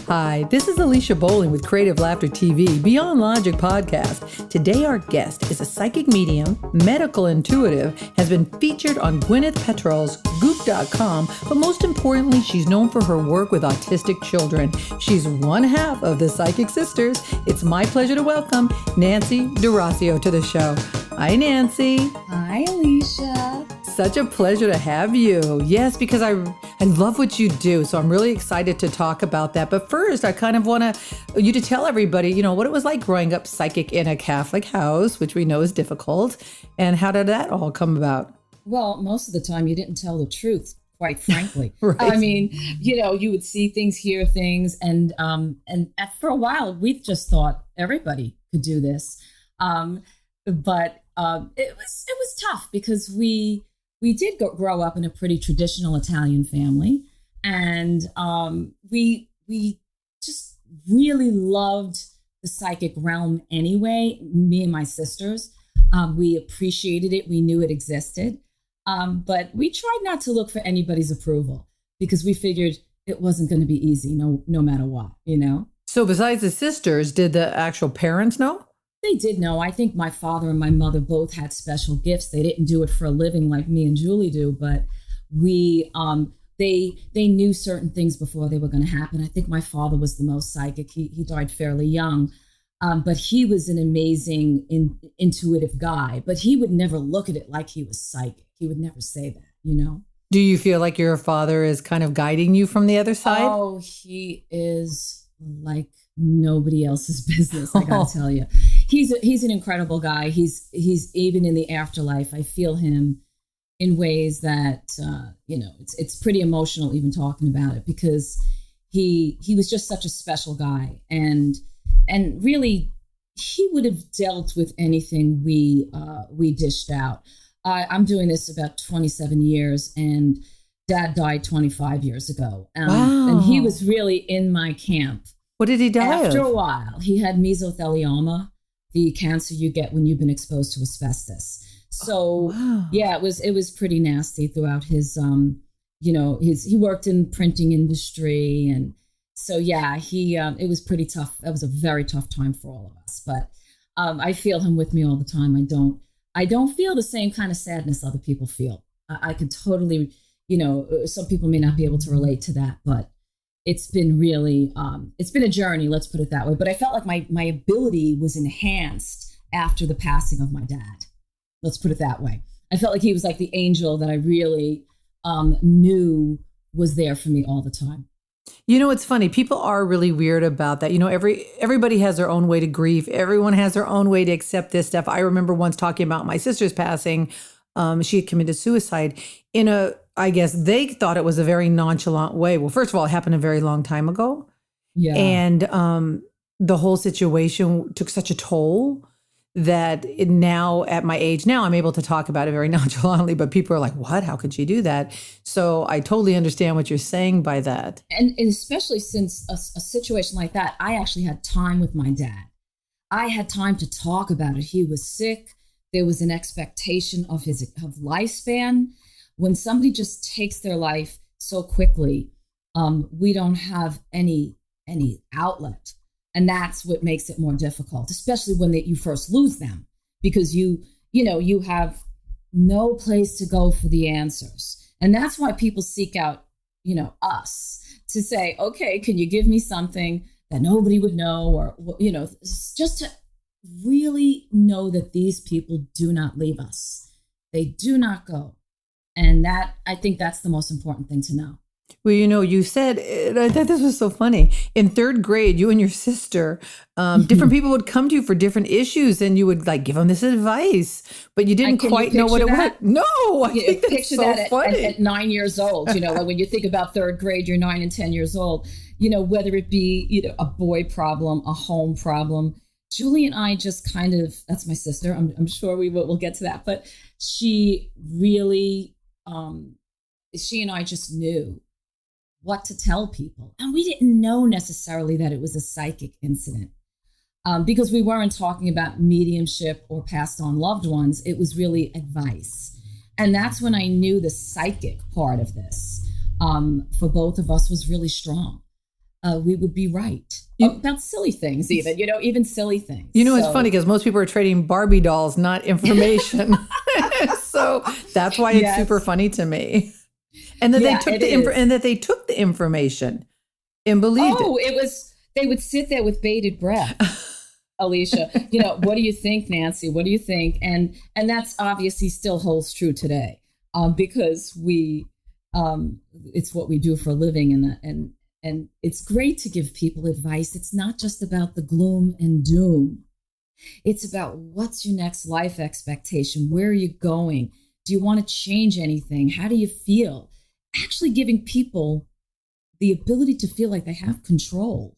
Hi, this is Alicia Bowling with Creative Laughter TV, Beyond Logic podcast. Today our guest is a psychic medium, medical intuitive, has been featured on Gwyneth Paltrow's Goop.com, but most importantly, she's known for her work with autistic children. She's one half of the Psychic Sisters. It's my pleasure to welcome Nancy DeRossio to the show. Hi, Nancy. Hi, Alicia. Such a pleasure to have you. Yes, because I love what you do, so I'm really excited to talk about that. But first, I kind of want you to tell everybody, what it was like growing up psychic in a Catholic house, which we know is difficult, and how did that all come about? Well, most of the time you didn't tell the truth, quite frankly. Right. I mean, you would see things, hear things, and for a while we just thought everybody could do this, but it was tough because we did grow up in a pretty traditional Italian family, and we just really loved the psychic realm anyway, me and my sisters. We appreciated it. We knew it existed. But we tried not to look for anybody's approval because we figured it wasn't going to be easy, no matter what, So besides the sisters, did the actual parents know? They did know. I think my father and my mother both had special gifts. They didn't do it for a living like me and Julie do, but they knew certain things before they were going to happen. I think my father was the most psychic. He died fairly young, but he was an amazing, intuitive guy. But he would never look at it like he was psychic. He would never say that, Do you feel like your father is kind of guiding you from the other side? Oh, he is like nobody else's business, I gotta tell you. He's an incredible guy. He's even in the afterlife. I feel him in ways that it's pretty emotional even talking about it because he was just such a special guy, and really he would have dealt with anything we dished out. I'm doing this about 27 years, and Dad died 25 years ago, wow. And he was really in my camp. What did he die After of? a while, he had mesothelioma, the cancer you get when you've been exposed to asbestos. So, wow. Yeah, it was pretty nasty throughout his, he worked in printing industry. And so, yeah, it was pretty tough. That was a very tough time for all of us. But I feel him with me all the time. I don't feel the same kind of sadness other people feel. I can totally, some people may not be able to relate to that, but it's been really, it's been a journey, let's put it that way. But I felt like my ability was enhanced after the passing of my dad. Let's put it that way. I felt like he was like the angel that I really knew was there for me all the time. It's funny. People are really weird about that. Everybody has their own way to grieve. Everyone has their own way to accept this stuff. I remember once talking about my sister's passing. She had committed suicide I guess they thought it was a very nonchalant way. Well, first of all, it happened a very long time ago. Yeah. And the whole situation took such a toll that now at my age now, I'm able to talk about it very nonchalantly, but people are like, what? How could she do that? So I totally understand what you're saying by that. And especially since a situation like that, I actually had time with my dad. I had time to talk about it. He was sick. There was an expectation of lifespan. When somebody just takes their life so quickly, we don't have any outlet. And that's what makes it more difficult, especially when you first lose them, because you have no place to go for the answers. And that's why people seek out, us to say, okay, can you give me something that nobody would know, or, just to really know that these people do not leave us. They do not go. And I think that's the most important thing to know. Well, you said, I thought this was so funny. In third grade, you and your sister, different people would come to you for different issues, and you would give them this advice, but you didn't quite know what it was. No, I think that's picture so that funny. At 9 years old, like when you think about third grade, you're 9 and 10 years old, whether it be, a boy problem, a home problem. Julie and I just kind of, that's my sister. I'm sure we'll get to that, but she really, she and I just knew what to tell people. And we didn't know necessarily that it was a psychic incident because we weren't talking about mediumship or passed on loved ones. It was really advice. And that's when I knew the psychic part of this for both of us was really strong. we would be right about silly things, even silly things. It's funny because most people are trading Barbie dolls, not information. So that's why it's super funny to me. And that they took the information and believed it. Oh, they would sit there with bated breath. Alicia, what do you think, Nancy? What do you think? And that's obviously still holds true today, because it's what we do for a living, and it's great to give people advice. It's not just about the gloom and doom. It's about what's your next life expectation? Where are you going? Do you want to change anything? How do you feel? Actually giving people the ability to feel like they have control.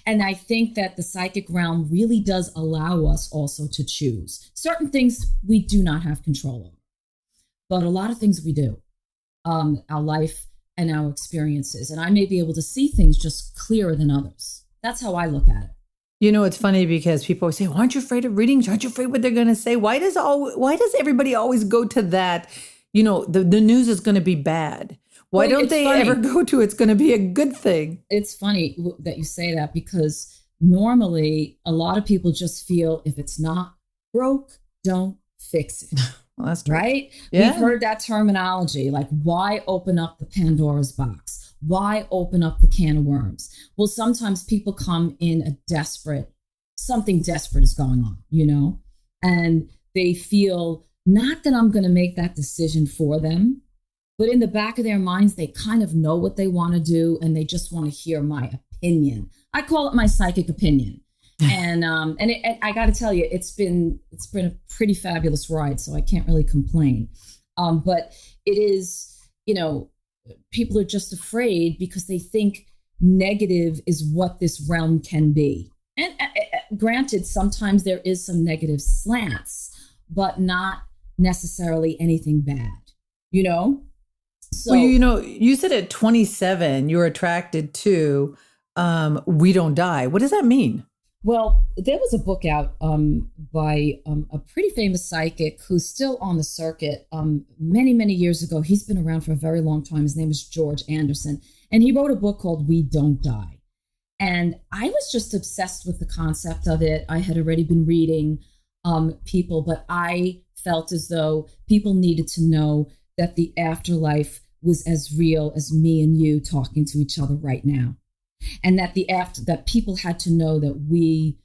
And I think that the psychic realm really does allow us also to choose. Certain things we do not have control over, but a lot of things we do. Our life and our experiences. And I may be able to see things just clearer than others. That's how I look at it. It's funny because people always say, well, aren't you afraid of readings? Aren't you afraid what they're going to say? Why does everybody always go to that? The news is going to be bad. Why don't they ever go to it's going to be a good thing? It's funny that you say that, because normally a lot of people just feel if it's not broke, don't fix it. Well, that's true. Right? Yeah. We've heard that terminology, like why open up the Pandora's box? Why open up the can of worms? Well, sometimes people come in something desperate is going on, and they feel not that I'm going to make that decision for them, but in the back of their minds, they kind of know what they want to do, and they just want to hear my opinion. I call it my psychic opinion. And I got to tell you, it's been a pretty fabulous ride, so I can't really complain. But it is, people are just afraid because they think negative is what this realm can be. And granted, sometimes there is some negative slants, but not necessarily anything bad, So, well, you said at 27, you were attracted to We Don't Die. What does that mean? Well, there was a book out by a pretty famous psychic who's still on the circuit many, many years ago. He's been around for a very long time. His name is George Anderson. And he wrote a book called We Don't Die. And I was just obsessed with the concept of it. I had already been reading people, but I felt as though people needed to know that the afterlife was as real as me and you talking to each other right now. And that that people had to know that we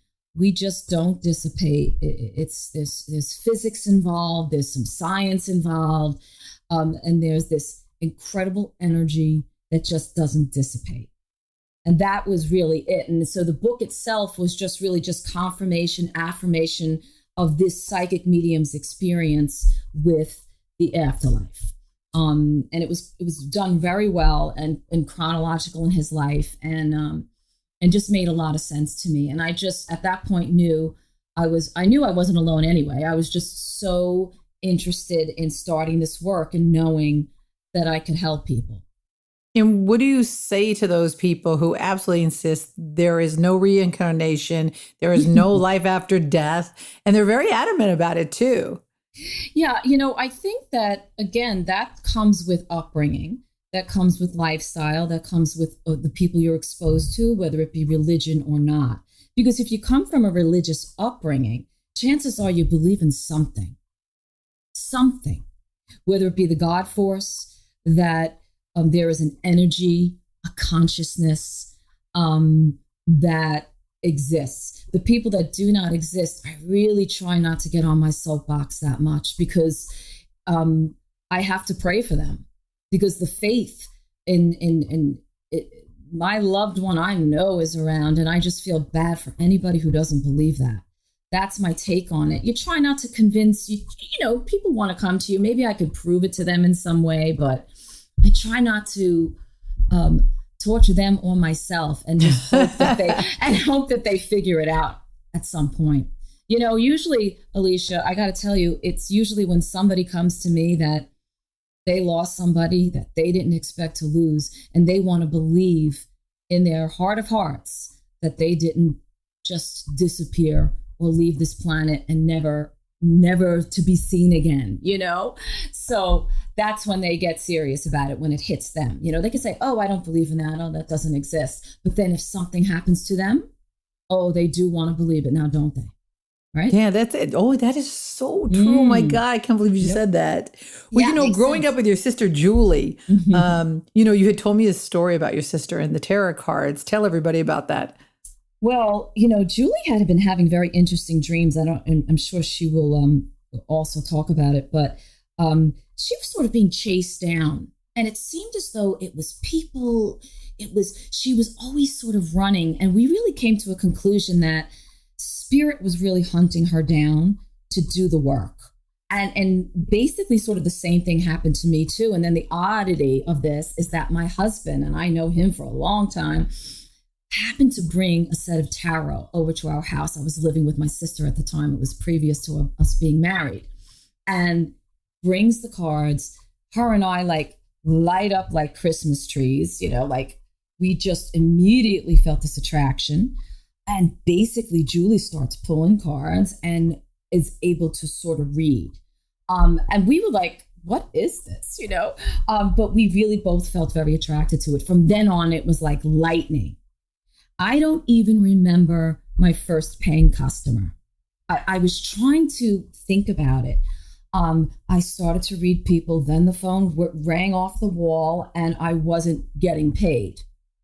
just don't dissipate. There's physics involved, there's some science involved, and there's this incredible energy that just doesn't dissipate. And that was really it. And so the book itself was just really just confirmation, affirmation of this psychic medium's experience with the afterlife. And it was done very well and chronological in his life, and just made a lot of sense to me. And I just at that point knew I knew I wasn't alone anyway. I was just so interested in starting this work and knowing that I could help people. And what do you say to those people who absolutely insist there is no reincarnation, there is no life after death, and they're very adamant about it too? Yeah, I think that, again, that comes with upbringing, that comes with lifestyle, that comes with the people you're exposed to, whether it be religion or not. Because if you come from a religious upbringing, chances are you believe in something, whether it be the God force, that there is an energy, a consciousness that exists. The people that do not exist, I really try not to get on my soapbox that much, because I have to pray for them, because the faith in my loved one I know is around, and I just feel bad for anybody who doesn't believe that. That's my take on it. You try not to convince people want to come to you. Maybe I could prove it to them in some way, but I try not to torture them or myself, and just hope that they figure it out at some point. Usually, Alicia, I got to tell you, it's usually when somebody comes to me that they lost somebody that they didn't expect to lose, and they want to believe in their heart of hearts that they didn't just disappear or leave this planet and never never to be seen again, So that's when they get serious about it, when it hits them. They can say, oh, I don't believe in that. Oh, that doesn't exist. But then if something happens to them, oh, they do want to believe it now, don't they? Right? Yeah, that's it. Oh, that is so true. Oh my God, I can't believe you said that. Well, growing up with your sister Julie, you had told me a story about your sister and the tarot cards. Tell everybody about that. Well, Julie had been having very interesting dreams. And I'm sure she will also talk about it, but she was sort of being chased down, and it seemed as though it was people. She was always sort of running, and we really came to a conclusion that spirit was really hunting her down to do the work. And basically sort of the same thing happened to me too. And then the oddity of this is that my husband, and I know him for a long time, happened to bring a set of tarot over to our house. I was living with my sister at the time. It was previous to us being married. And brings the cards. Her and I light up like Christmas trees, we just immediately felt this attraction. And basically Julie starts pulling cards and is able to sort of read. And we were like, what is this? But we really both felt very attracted to it. From then on, it was like lightning. I don't even remember my first paying customer. I was trying to think about it. I started to read people, then the phone rang off the wall and I wasn't getting paid.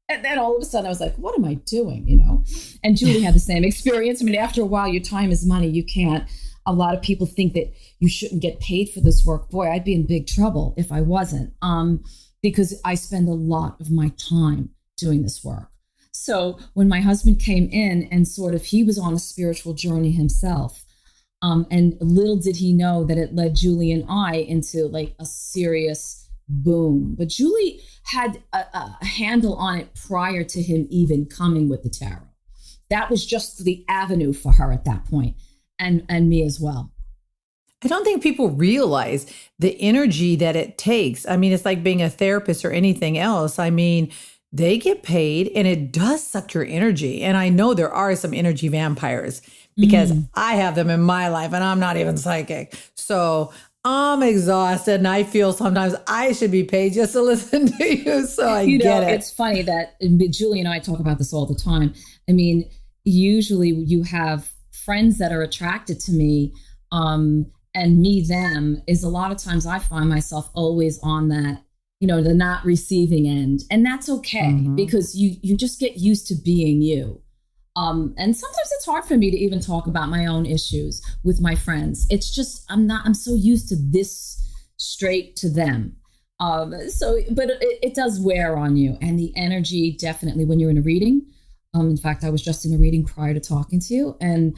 And then all of a sudden I was like, what am I doing? And Julie had the same experience. I mean, after a while, your time is money. You can't. A lot of people think that you shouldn't get paid for this work. Boy, I'd be in big trouble if I wasn't, because I spend a lot of my time doing this work. So when my husband came in and he was on a spiritual journey himself, and little did he know that it led Julie and I into like a serious boom. But Julie had a handle on it prior to him even coming with the tarot. That was just the avenue for her at that point, and me as well. I don't think people realize the energy that it takes. I mean, it's like being a therapist or anything else. I mean, they get paid and it does suck your energy. And I know there are some energy vampires because I have them in my life and I'm not even psychic. So I'm exhausted and I feel sometimes I should be paid just to listen to you. So I get it. It's funny that Julie and I talk about this all the time. I mean, usually you have friends that are attracted to me, and me, them, is a lot of times I find myself always on that, the not receiving end. And that's okay because you just get used to being you. And sometimes it's hard for me to even talk about my own issues with my friends. It's just, I'm so used to this straight to them. But it does wear on you, and the energy definitely when you're in a reading. In fact, I was just in a reading prior to talking to you, and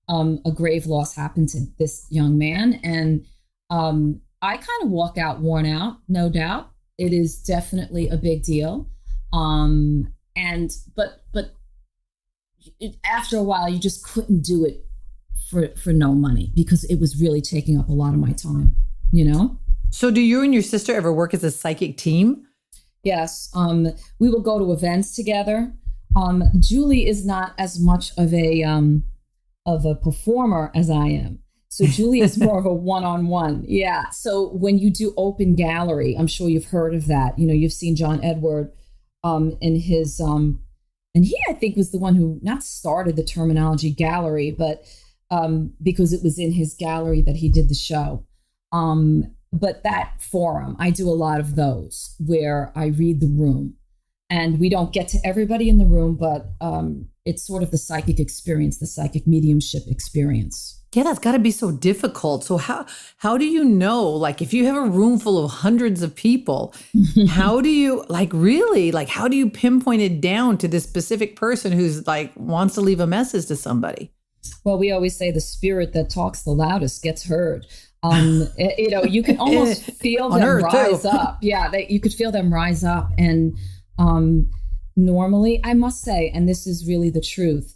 a grave loss happened to this young man. And I kind of walk out worn out, no doubt. It is definitely a big deal. But after a while, you just couldn't do it for no money because it was really taking up a lot of my time, So do you and your sister ever work as a psychic team? Yes. We will go to events together. Julie is not as much of a performer as I am. So Julie is more of a one-on-one. Yeah. So when you do open gallery, I'm sure you've heard of that. You've seen John Edward in his, and he, I think, was the one who not started the terminology gallery, but because it was in his gallery that he did the show. But that forum, I do a lot of those where I read the room. And we don't get to everybody in the room, but it's sort of the psychic experience, the psychic mediumship experience. Yeah, that's got to be so difficult. So how do you know, like, if you have a room full of hundreds of people, how do you, how do you pinpoint it down to this specific person who's wants to leave a message to somebody? Well, we always say the spirit that talks the loudest gets heard. You can almost feel them rise up. Yeah, you could feel them rise up. And normally, I must say, and this is really the truth,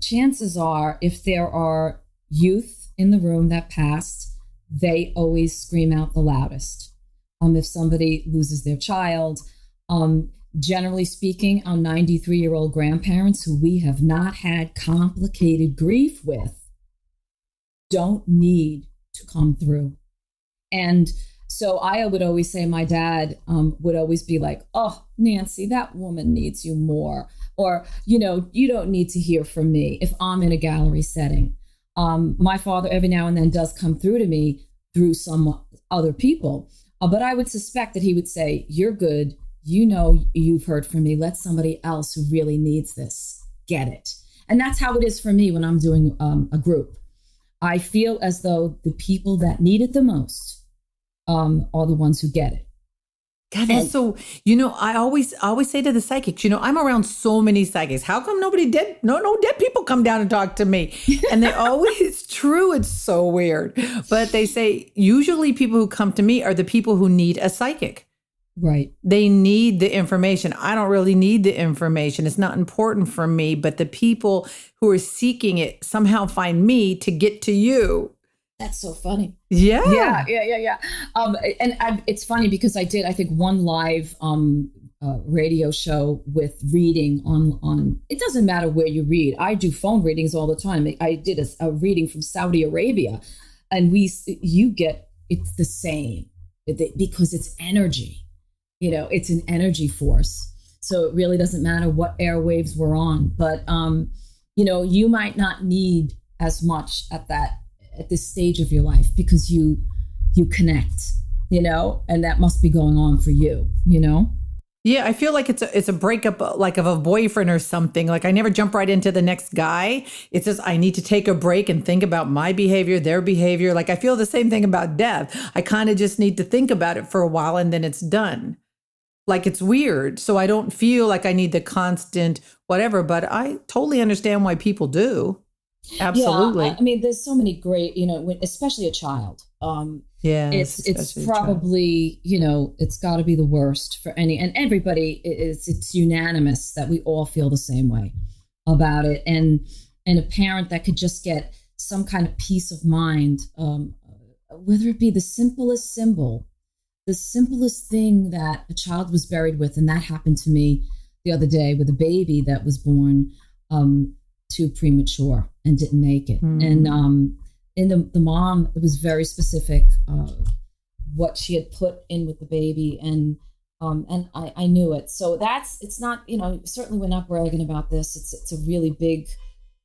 chances are if there are youth in the room that passed, they always scream out the loudest. If somebody loses their child, generally speaking, our 93-year-old grandparents who we have not had complicated grief with, don't need to come through. And so I would always say, my dad would always be like, oh, Nancy, that woman needs you more. Or, you don't need to hear from me if I'm in a gallery setting. My father every now and then does come through to me through some other people. But I would suspect that he would say, you're good. You've heard from me. Let somebody else who really needs this get it. And that's how it is for me when I'm doing a group. I feel as though the people that need it the most are the ones who get it. God, that's so, I always say to the psychics, I'm around so many psychics. How come no dead people come down and talk to me? And they always, it's true. It's so weird. But they say usually people who come to me are the people who need a psychic. Right. They need the information. I don't really need the information. It's not important for me, but the people who are seeking it somehow find me to get to you. That's so funny. Yeah. Yeah. It's funny because I did, I think, one live radio show with reading on, it doesn't matter where you read. I do phone readings all the time. I did a reading from Saudi Arabia, and you get, it's the same because it's energy. It's an energy force. So it really doesn't matter what airwaves we're on. But, you might not need as much at this stage of your life because you connect, and that must be going on for you, Yeah, I feel like it's a breakup, like of a boyfriend or something. Like I never jump right into the next guy. It's just I need to take a break and think about my behavior, their behavior. Like I feel the same thing about death. I kind of just need to think about it for a while and then it's done. Like it's weird. So I don't feel like I need the constant whatever, but I totally understand why people do. Absolutely. Yeah, I mean, there's so many great, especially a child. It's probably, it's got to be the worst for and everybody. It's unanimous that we all feel the same way about it. And a parent that could just get some kind of peace of mind, whether it be the simplest symbol, the simplest thing that a child was buried with. And that happened to me the other day with a baby that was born too premature and didn't make it. And the mom, it was very specific what she had put in with the baby, and I knew it. So it's not, certainly we're not bragging about this. It's a really big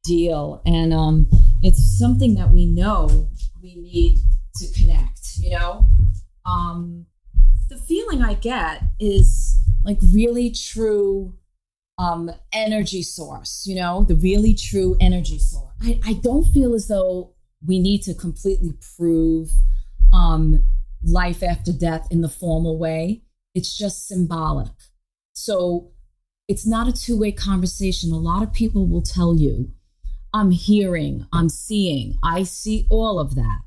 deal, and it's something that we know we need to connect. The feeling I get is like really true energy source, the really true energy source. I don't feel as though we need to completely prove life after death in the formal way. It's just symbolic. So it's not a two-way conversation. A lot of people will tell you, I'm hearing, I'm seeing, I see all of that.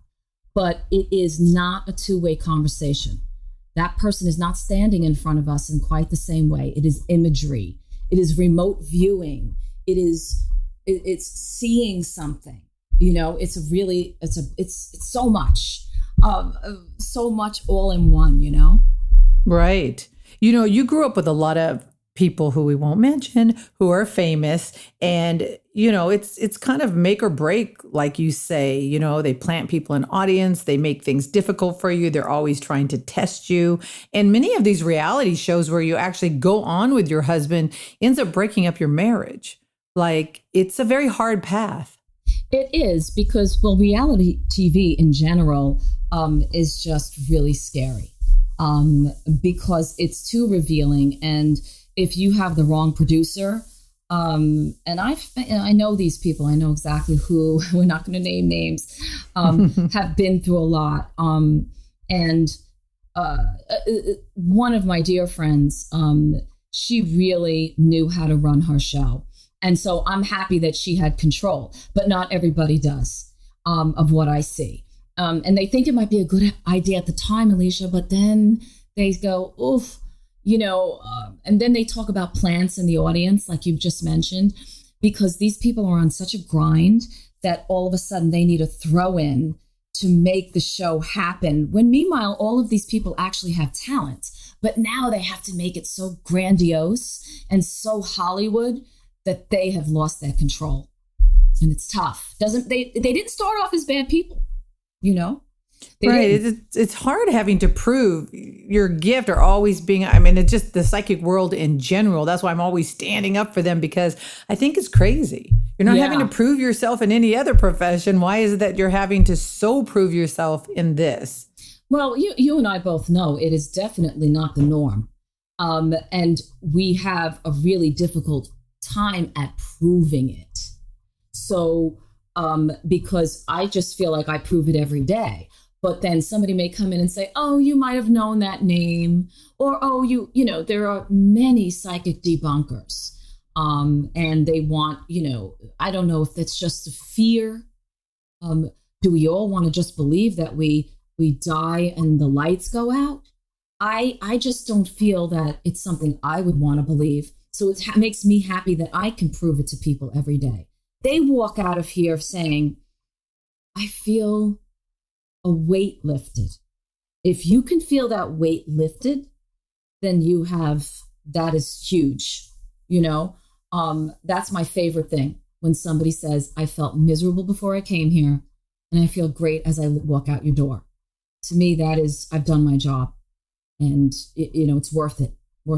But it is not a two-way conversation. That person is not standing in front of us in quite the same way. It is imagery. It is remote viewing. It's seeing something. It's so much all in one. Right. You grew up with a lot of people who we won't mention who are famous, and it's kind of make or break, like you say. They plant people in audience, they make things difficult for you, they're always trying to test you. And many of these reality shows where you actually go on with your husband ends up breaking up your marriage. Like it's a very hard path. It is, because reality TV in general is just really scary because it's too revealing. And if you have the wrong producer, and I know these people, I know exactly who, we're not going to name names, have been through a lot. And one of my dear friends, she really knew how to run her show. And so I'm happy that she had control, but not everybody does, of what I see. And they think it might be a good idea at the time, Alicia, but then they go, oof. And then they talk about plants in the audience, like you just mentioned, because these people are on such a grind that all of a sudden they need a throw in to make the show happen. When meanwhile, all of these people actually have talent, but now they have to make it so grandiose and so Hollywood that they have lost their control. And it's tough. They didn't start off as bad people, you know? Right. It's hard having to prove your gift or always being, I mean, it's just the psychic world in general. That's why I'm always standing up for them, because I think it's crazy. You're not having to prove yourself in any other profession. Why is it that you're having to so prove yourself in this? Well, you and I both know it is definitely not the norm. And we have a really difficult time at proving it. So, because I just feel like I prove it every day. But then somebody may come in and say, oh, you might have known that name. Or, oh, you know, there are many psychic debunkers. And they want, you know, I don't know if that's just a fear. Do we all want to just believe that we die and the lights go out? I just don't feel that it's something I would want to believe. So it makes me happy that I can prove it to people every day. They walk out of here saying, I feel a weight lifted. If you can feel that weight lifted, then that is huge. You know, that's my favorite thing. When somebody says, I felt miserable before I came here and I feel great as I walk out your door. To me, that is, I've done my job, and it's worth it.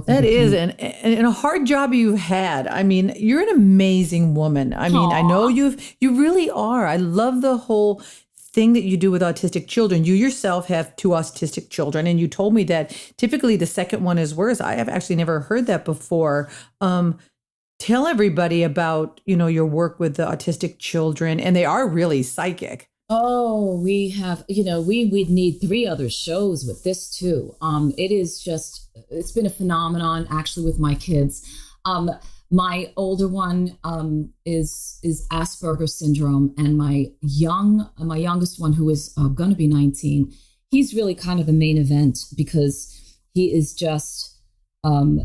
That is, and a hard job you've had. I mean, you're an amazing woman. I mean, I know you really are. I love the whole thing that you do with autistic children. You yourself have 2 autistic children, and you told me that typically the second one is worse. I have actually never heard that before. Tell everybody about, your work with the autistic children, and they are really psychic. Oh, we have, we'd need 3 other shows with this too. It's been a phenomenon actually with my kids. My older one is Asperger's syndrome, and my youngest one, who is going to be 19, he's really kind of the main event, because he is just,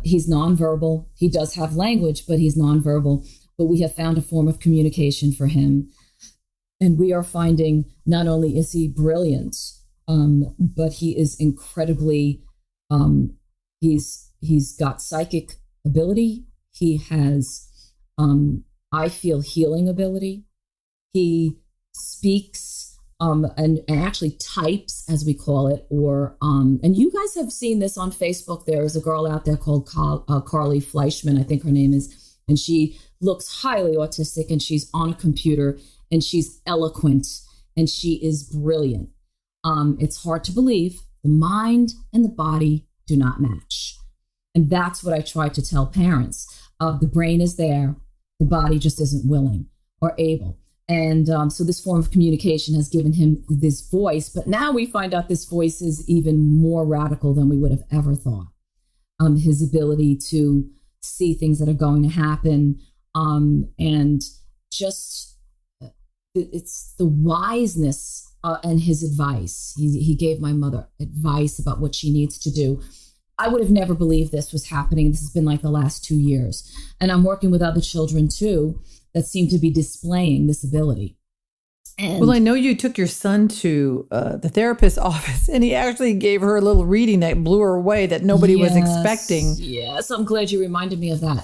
he's nonverbal. He does have language, but he's nonverbal. But we have found a form of communication for him. And we are finding not only is he brilliant, but he is incredibly, he's got psychic ability. He has, I feel, healing ability. He speaks and actually types, as we call it, or, and you guys have seen this on Facebook. There is a girl out there called Carly Fleischman, I think her name is, and she looks highly autistic, and she's on a computer, and she's eloquent, and she is brilliant. It's hard to believe. The mind and the body do not match. And that's what I try to tell parents. The brain is there. The body just isn't willing or able. And so this form of communication has given him this voice. But now we find out this voice is even more radical than we would have ever thought. His ability to see things that are going to happen, and just... it's the wiseness and his advice. He gave my mother advice about what she needs to do. I would have never believed this was happening. This has been like the last 2 years. And I'm working with other children too that seem to be displaying this ability. And well, I know you took your son to the therapist's office, and he actually gave her a little reading that blew her away that nobody was expecting. Yes, I'm glad you reminded me of that.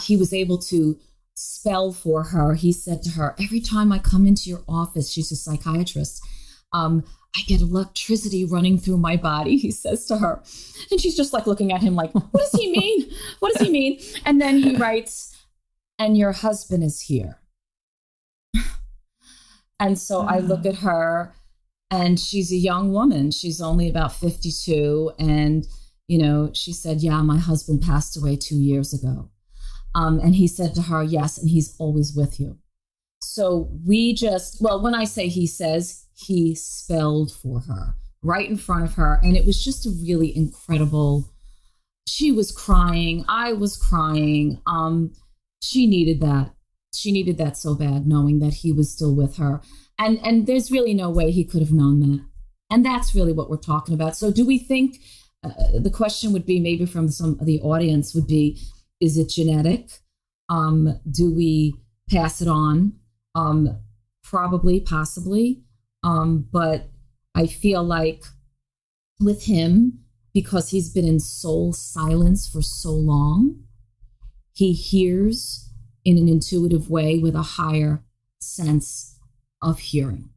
He was able to spell for her. He said to her, every time I come into your office, she's a psychiatrist, I get electricity running through my body, he says to her. And she's just like looking at him like, what does he mean? What does he mean? And then he writes, and your husband is here. And so I look at her, and she's a young woman. She's only about 52. And, she said, yeah, my husband passed away 2 years ago. And he said to her, yes, and he's always with you. So when I say he says, he spelled for her right in front of her. And it was just a really incredible, she was crying. I was crying. She needed that. She needed that so bad, knowing that he was still with her. And there's really no way he could have known that. And that's really what we're talking about. So do we think, the question would be, maybe from some of the audience would be, is it genetic? Do we pass it on? Probably, possibly. But I feel like with him, because he's been in soul silence for so long, he hears in an intuitive way with a higher sense of hearing.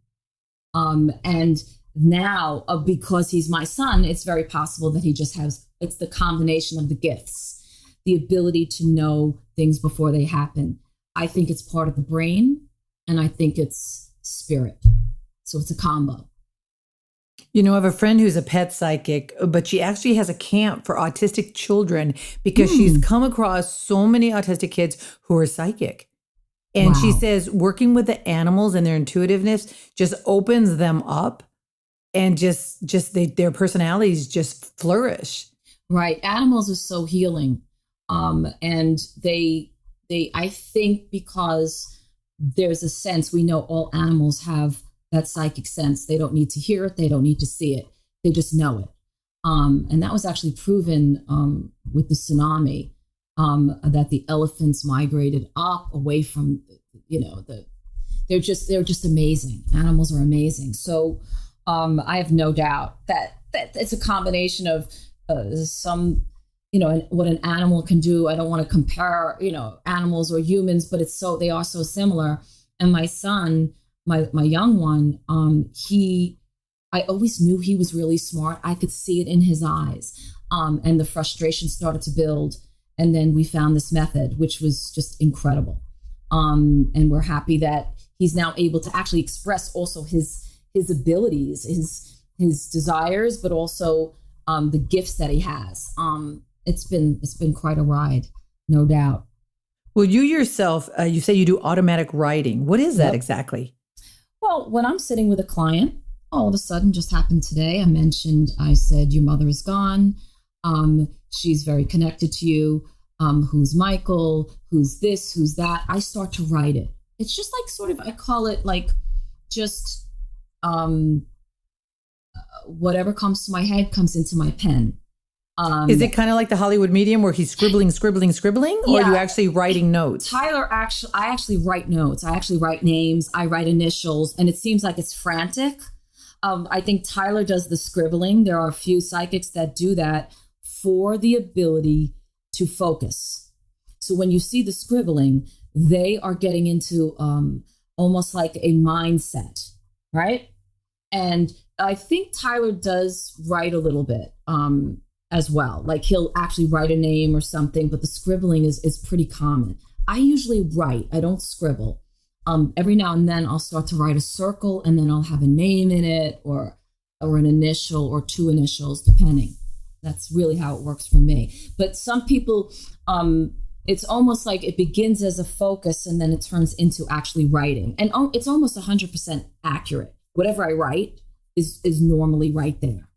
And now, because he's my son, it's very possible that he just has, it's the combination of the gifts, the ability to know things before they happen. I think it's part of the brain, and I think it's spirit. So it's a combo. You know, I have a friend who's a pet psychic, but she actually has a camp for autistic children because she's come across so many autistic kids who are psychic. And she says working with the animals and their intuitiveness just opens them up, and their personalities just flourish. Right. Animals are so healing. And they, I think because there's a sense, we know all animals have that psychic sense. They don't need to hear it. They don't need to see it. They just know it. And that was actually proven with the tsunami, that the elephants migrated up away from, they're just amazing. Animals are amazing. So I have no doubt that it's a combination of some, what an animal can do. I don't want to compare, animals or humans, but they are so similar. And my son, my young one, I always knew he was really smart. I could see it in his eyes. And the frustration started to build. And then we found this method, which was just incredible. And we're happy that he's now able to actually express also his abilities, his desires, but also the gifts that he has. It's been quite a ride, no doubt. Well, you yourself, you say you do automatic writing. What is that exactly? Well, when I'm sitting with a client, all of a sudden, just happened today, I said, your mother is gone. She's very connected to you. Who's Michael? Who's this? Who's that? I start to write it. It's just like sort of, I call it like just whatever comes to my head comes into my pen. Is it kind of like the Hollywood medium where he's scribbling, or are you actually writing notes? I actually write notes. I actually write names. I write initials, and it seems like it's frantic. I think Tyler does the scribbling. There are a few psychics that do that for the ability to focus. So when you see the scribbling, they are getting into almost like a mindset, right? And I think Tyler does write a little bit as well. Like he'll actually write a name or something, but the scribbling is pretty common. I usually write. I don't scribble. Every now and then I'll start to write a circle, and then I'll have a name in it or an initial or two initials, depending. That's really how it works for me. But some people, it's almost like it begins as a focus and then it turns into actually writing. And it's almost 100% accurate. Whatever I write is normally right there,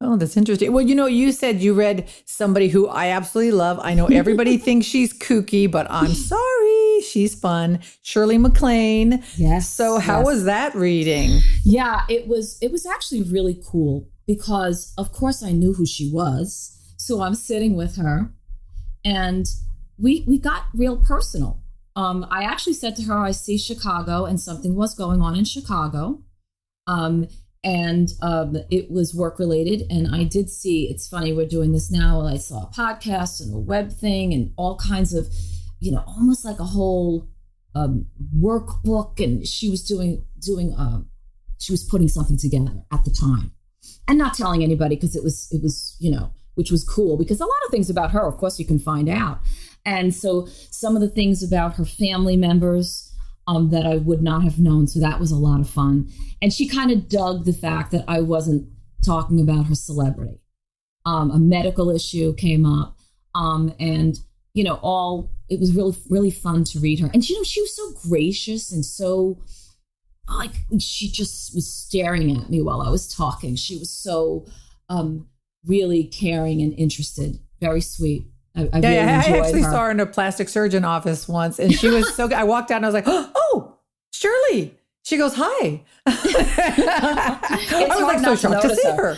Oh, that's interesting. Well, you said you read somebody who I absolutely love. I know everybody thinks she's kooky, but I'm sorry. She's fun. Shirley Maclaine. Yes. So how was that reading? Yeah, it was actually really cool because of course I knew who she was. So I'm sitting with her and we got real personal. I actually said to her, I see Chicago, and something was going on in Chicago. And it was work related. And I did see, it's funny, we're doing this now. I saw a podcast and a web thing and all kinds of, almost like a whole workbook. And she was she was putting something together at the time and not telling anybody because it was, which was cool because a lot of things about her, of course, you can find out. And so some of the things about her family members that I would not have known. So that was a lot of fun. And she kind of dug the fact that I wasn't talking about her celebrity. A medical issue came up. And, it was really, really fun to read her. And, she was so gracious and so she just was staring at me while I was talking. She was so really caring and interested. Very sweet. I actually saw her in a plastic surgeon office once, and she was so good. I walked out and I was like, "Oh, Shirley." She goes, "Hi." I was like so shocked to see her.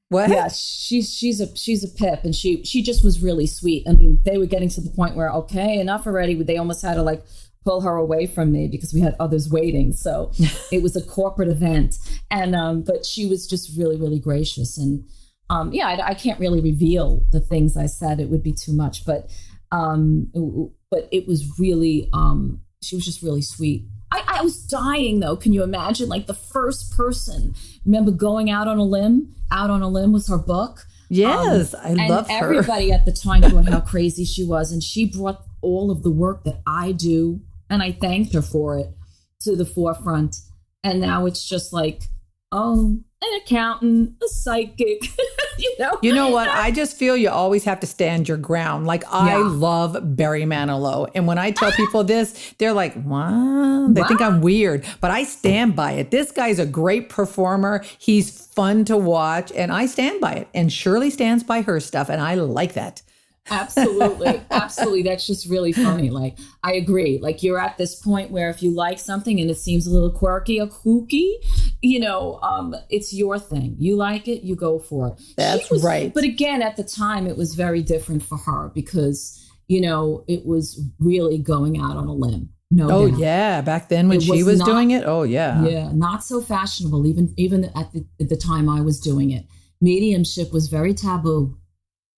What? Yeah, she's a pip, and she just was really sweet. I mean, they were getting to the point where okay, enough already. They almost had to pull her away from me because we had others waiting. So it was a corporate event, and but she was just really, really gracious and. I can't really reveal the things I said. It would be too much, but but it was really, she was just really sweet. I was dying though. Can you imagine? Like the first person, remember going out on a limb was her book. Yes, I love her. And everybody at the time thought how crazy she was. And she brought all of the work that I do, and I thanked her for it, to the forefront. And now it's just like, oh, an accountant, a psychic, You know what? I just feel you always have to stand your ground. Like, I love Barry Manilow. And when I tell people this, they're like, what? They think I'm weird, but I stand by it. This guy's a great performer. He's fun to watch, and I stand by it. And Shirley stands by her stuff, and I like that. Absolutely. Absolutely. That's just really funny. Like, I agree. Like, you're at this point where if you like something and it seems a little quirky or kooky, it's your thing. You like it, you go for it. That's right. But again, at the time, it was very different for her because, it was really going out on a limb. No doubt. Yeah. Back then when she was doing it. Oh, yeah. Yeah. Not so fashionable, even at the time I was doing it. Mediumship was very taboo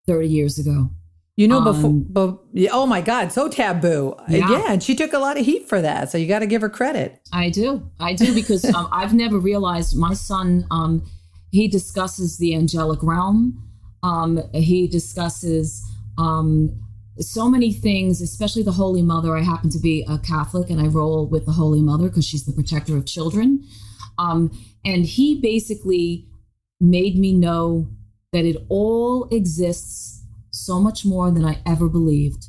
30 years ago. Oh my God, so taboo. Yeah, and she took a lot of heat for that. So you got to give her credit. I do because I've never realized my son, he discusses the angelic realm. He discusses so many things, especially the Holy Mother. I happen to be a Catholic and I roll with the Holy Mother because she's the protector of children. And he basically made me know that it all exists so much more than I ever believed.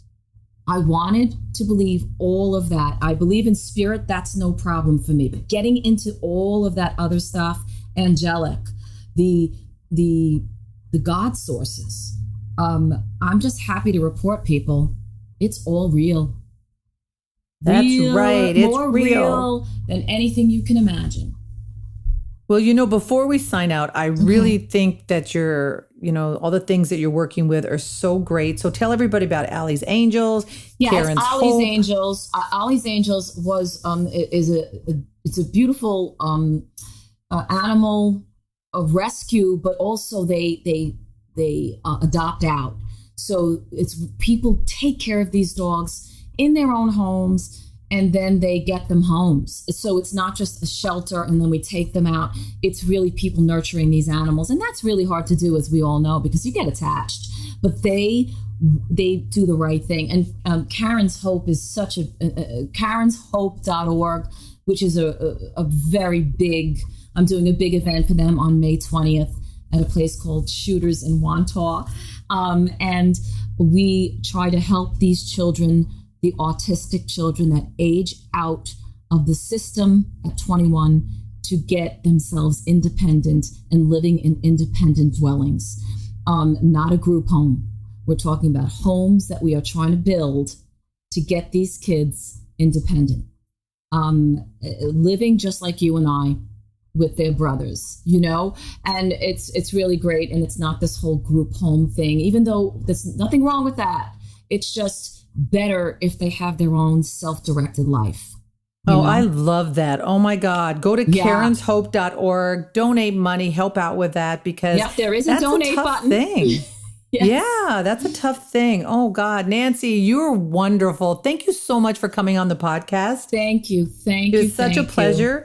I wanted to believe all of that. I believe in spirit. That's no problem for me. But getting into all of that other stuff, angelic, the God sources, I'm just happy to report, people, it's all real. That's right. It's more real than anything you can imagine. Well, before we sign out, I really think that all the things that you're working with are so great. So tell everybody about Allie's Angels, Karen's Ollie's Hope. Angels. Ollie's Angels was it's a beautiful animal rescue, but also they adopt out. So it's people take care of these dogs in their own homes. And then they get them homes. So it's not just a shelter and then we take them out. It's really people nurturing these animals. And that's really hard to do, as we all know, because you get attached. But they do the right thing. And Karen's Hope is such KarensHope.org, which is a very big, I'm doing a big event for them on May 20th at a place called Shooters in Wantagh. And we try to help these children, the autistic children that age out of the system at 21 to get themselves independent and living in independent dwellings, not a group home. We're talking about homes that we are trying to build to get these kids independent, living just like you and I with their brothers, and it's really great. And it's not this whole group home thing, even though there's nothing wrong with that. It's just better if they have their own self-directed life. I love that. Oh my God. Go to KarensHope.org, donate money, help out with that, because there is a donate button. Thing. Yeah, that's a tough thing. Oh God, Nancy, you're wonderful. Thank you so much for coming on the podcast. Thank you. It was such a pleasure.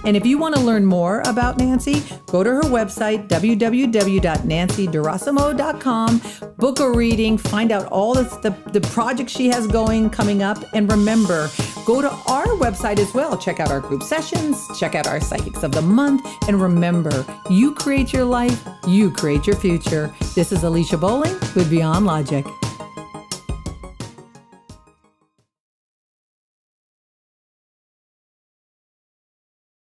And if you want to learn more about Nancy, go to her website, www.nancyderosimo.com, book a reading, find out all the projects she has coming up. And remember, go to our website as well. Check out our group sessions, check out our Psychics of the Month. And remember, you create your life, you create your future. This is Alicia Bowling with Beyond Logic.